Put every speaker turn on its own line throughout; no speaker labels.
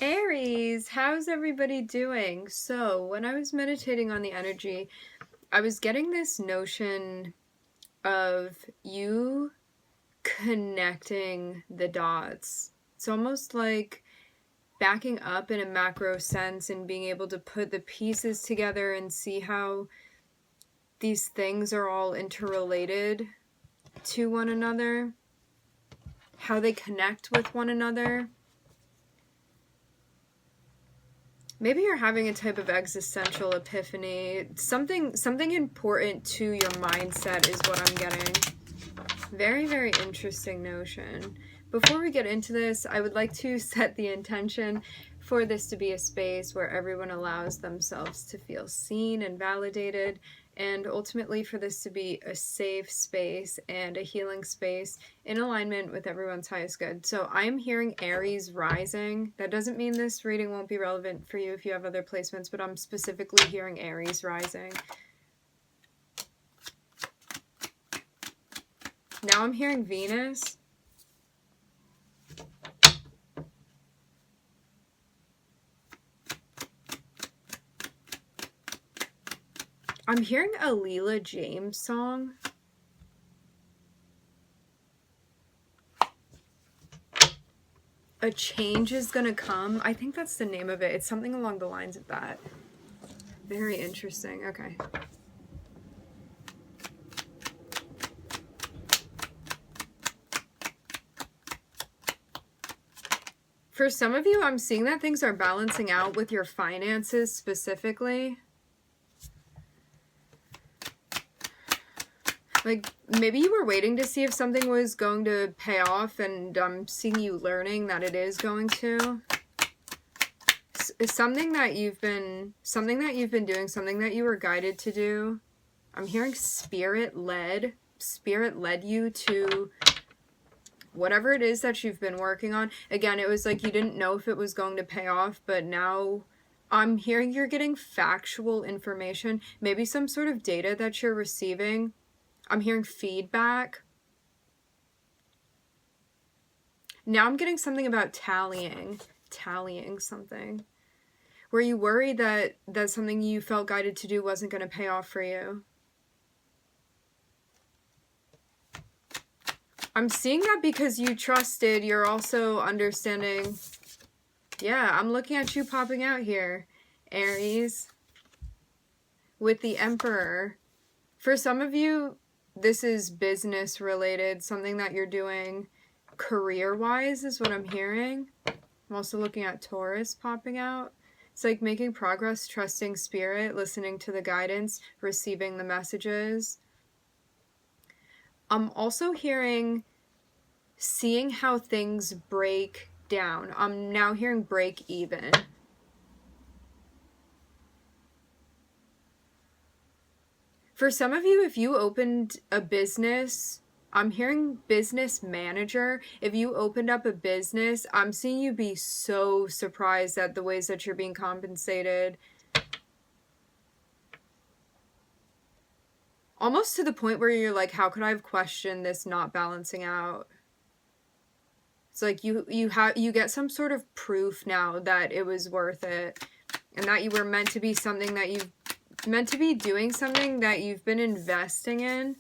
Aries, how's everybody doing? So, when I was meditating on the energy, I was getting this notion of you connecting the dots. It's almost like backing up in a macro sense and being able to put the pieces together and see how these things are all interrelated to one another, how they connect with one another. Maybe you're having a type of existential epiphany. Something important to your mindset is what I'm getting. Very, very interesting notion. Before we get into this, I would like to set the intention for this to be a space where everyone allows themselves to feel seen and validated, and ultimately for this to be a safe space and a healing space in alignment with everyone's highest good. So I'm hearing Aries rising. That doesn't mean this reading won't be relevant for you if you have other placements, but I'm specifically hearing Aries rising. Now I'm hearing Venus. I'm hearing a Leela James song. A change is gonna come. I think that's the name of it. It's something along the lines of that. Very interesting. Okay. For some of you, I'm seeing that things are balancing out with your finances specifically. Like, maybe you were waiting to see if something was going to pay off, and I'm seeing you learning that it is going to. It's something that you've been doing, something that you were guided to do. I'm hearing spirit led you to whatever it is that you've been working on. Again, it was like you didn't know if it was going to pay off, but now I'm hearing you're getting factual information, maybe some sort of data that you're receiving. I'm hearing feedback. Now I'm getting something about tallying something. Were you worried that something you felt guided to do wasn't going to pay off for you? I'm seeing that because you trusted, you're also understanding. Yeah, I'm looking at you popping out here, Aries, with the Emperor. For some of you, this is business related, something that you're doing career-wise is what I'm hearing. I'm also looking at Taurus popping out. It's like making progress, trusting spirit, listening to the guidance, receiving the messages. I'm also hearing seeing how things break down. I'm now hearing break even. For some of you, if you opened a business, I'm hearing business manager. If you opened up a business, I'm seeing you be so surprised at the ways that you're being compensated. Almost to the point where you're like, how could I have questioned this not balancing out? It's like you get some sort of proof now that it was worth it, and that you were meant to be something that you've meant to be doing something that you've been investing in.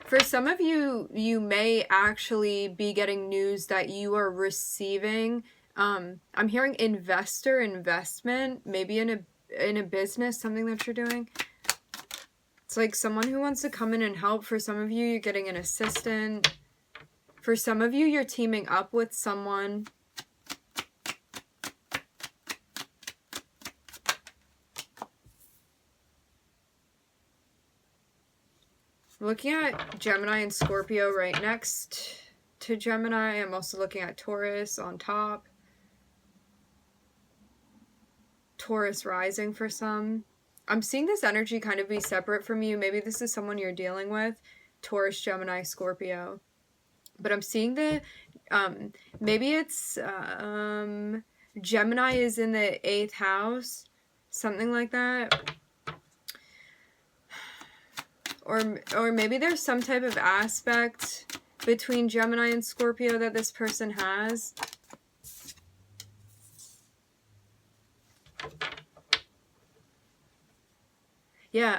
For some of you, you may actually be getting news that you are receiving. I'm hearing investment, maybe in a business, something that you're doing. It's like someone who wants to come in and help. For some of you, you're getting an assistant. For some of you, you're teaming up with someone. Looking at Gemini and Scorpio right next to Gemini. I'm also looking at Taurus on top. Taurus rising for some. I'm seeing this energy kind of be separate from you. Maybe this is someone you're dealing with. Taurus, Gemini, Scorpio. But I'm seeing the, maybe it's, Gemini is in the 8th house. Something like that. Or maybe there's some type of aspect between Gemini and Scorpio that this person has. Yeah,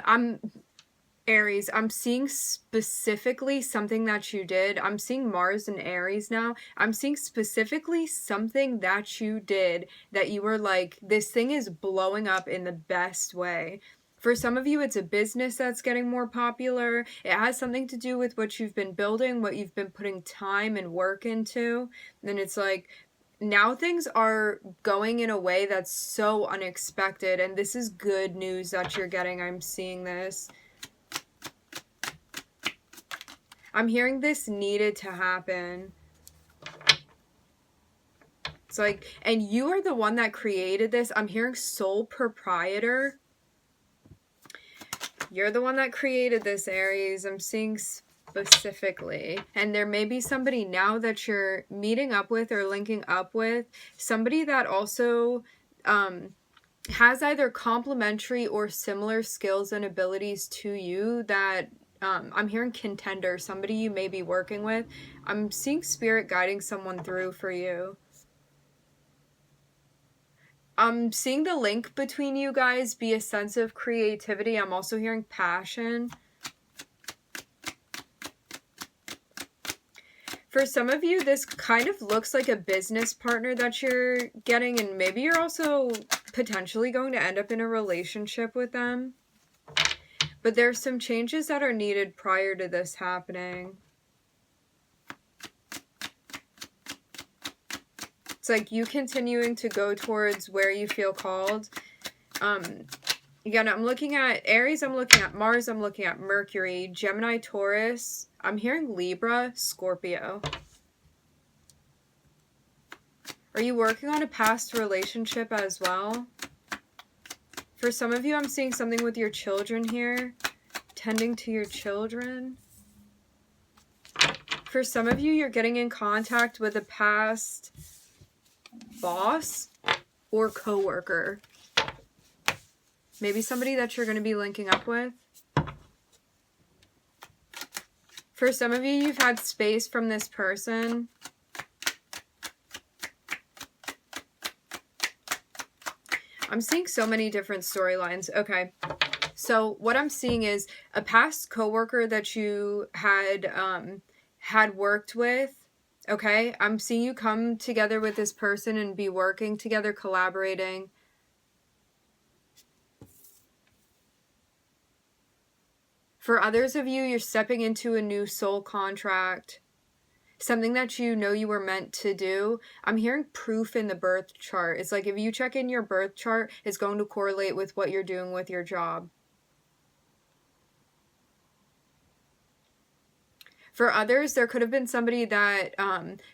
Aries, I'm seeing specifically something that you did. I'm seeing Mars and Aries now. I'm seeing specifically something that you did that you were like, this thing is blowing up in the best way. For some of you, it's a business that's getting more popular. It has something to do with what you've been building, what you've been putting time and work into. And it's like, now things are going in a way that's so unexpected. And this is good news that you're getting. I'm seeing this. I'm hearing this needed to happen. It's like, and you are the one that created this. I'm hearing sole proprietor. You're the one that created this, Aries. I'm seeing specifically. And there may be somebody now that you're meeting up with or linking up with. Somebody that also has either complementary or similar skills and abilities to you that I'm hearing contender, somebody you may be working with. I'm seeing spirit guiding someone through for you. I'm seeing the link between you guys be a sense of creativity. I'm also hearing passion. For some of you, this kind of looks like a business partner that you're getting, and maybe you're also potentially going to end up in a relationship with them. But there's some changes that are needed prior to this happening. It's like you continuing to go towards where you feel called. Again, I'm looking at Aries, I'm looking at Mars, I'm looking at Mercury, Gemini, Taurus. I'm hearing Libra, Scorpio. Are you working on a past relationship as well? For some of you, I'm seeing something with your children here. Tending to your children. For some of you, you're getting in contact with a past boss or coworker. Maybe somebody that you're going to be linking up with. For some of you, you've had space from this person. I'm seeing so many different storylines. Okay. So what I'm seeing is a past coworker that you had worked with. Okay. I'm seeing you come together with this person and be working together, collaborating. For others of you, you're stepping into a new soul contract. Something that you know you were meant to do. I'm hearing proof in the birth chart. It's like if you check in your birth chart, it's going to correlate with what you're doing with your job. For others, there could have been somebody that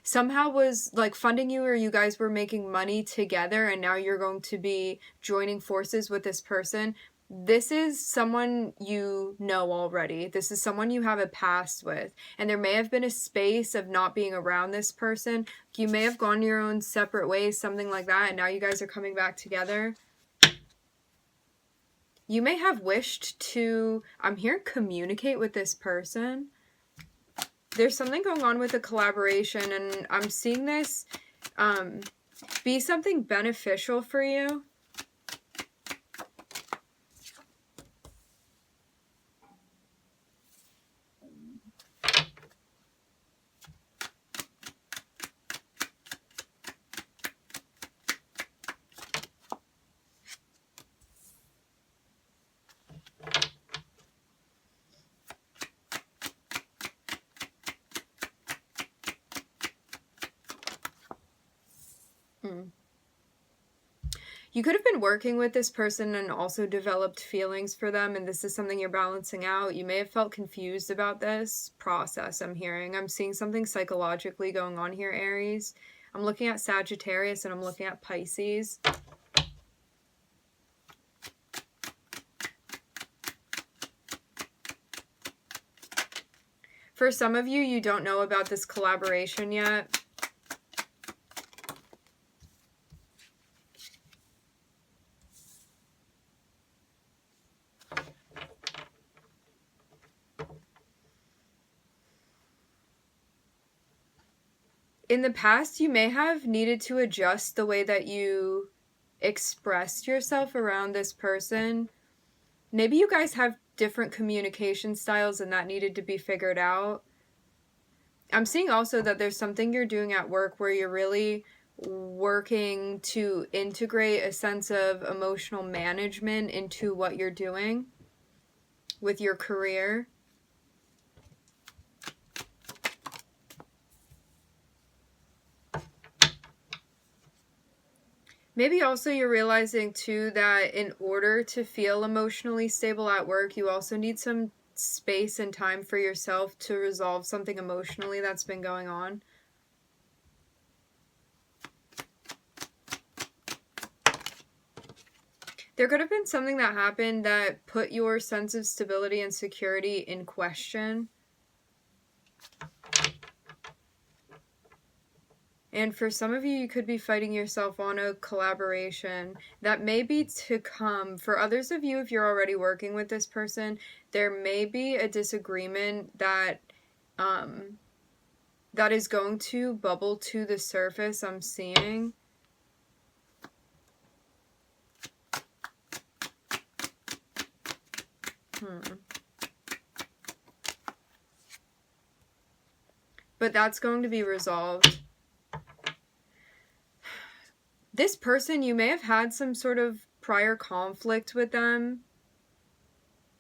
somehow was like funding you, or you guys were making money together, and now you're going to be joining forces with this person. This is someone you know already. This is someone you have a past with. And there may have been a space of not being around this person. You may have gone your own separate ways, something like that, and now you guys are coming back together. You may have wished to, I'm here, communicate with this person. There's something going on with a collaboration, and I'm seeing this be something beneficial for you. You could have been working with this person and also developed feelings for them, and this is something you're balancing out. You may have felt confused about this process, I'm hearing. I'm seeing something psychologically going on here, Aries. I'm looking at Sagittarius and I'm looking at Pisces. For some of you, you don't know about this collaboration yet. In the past, you may have needed to adjust the way that you expressed yourself around this person. Maybe you guys have different communication styles and that needed to be figured out. I'm seeing also that there's something you're doing at work where you're really working to integrate a sense of emotional management into what you're doing with your career. Maybe also you're realizing too that in order to feel emotionally stable at work, you also need some space and time for yourself to resolve something emotionally that's been going on. There could have been something that happened that put your sense of stability and security in question. And for some of you, you could be fighting yourself on a collaboration that may be to come. For others of you, if you're already working with this person, there may be a disagreement that that is going to bubble to the surface, I'm seeing. But that's going to be resolved. This person, you may have had some sort of prior conflict with them.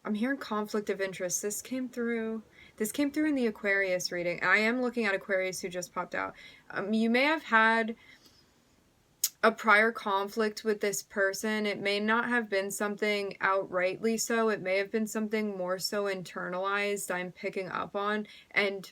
I'm hearing conflict of interest. This came through in the Aquarius reading. I am looking at Aquarius who just popped out. You may have had a prior conflict with this person. It may not have been something outrightly so. It may have been something more so internalized I'm picking up on. And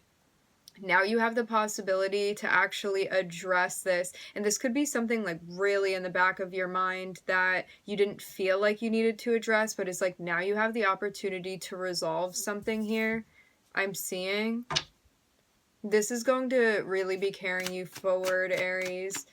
now you have the possibility to actually address this. And this could be something like really in the back of your mind that you didn't feel like you needed to address, but it's like now you have the opportunity to resolve something here. I'm seeing this is going to really be carrying you forward, Aries.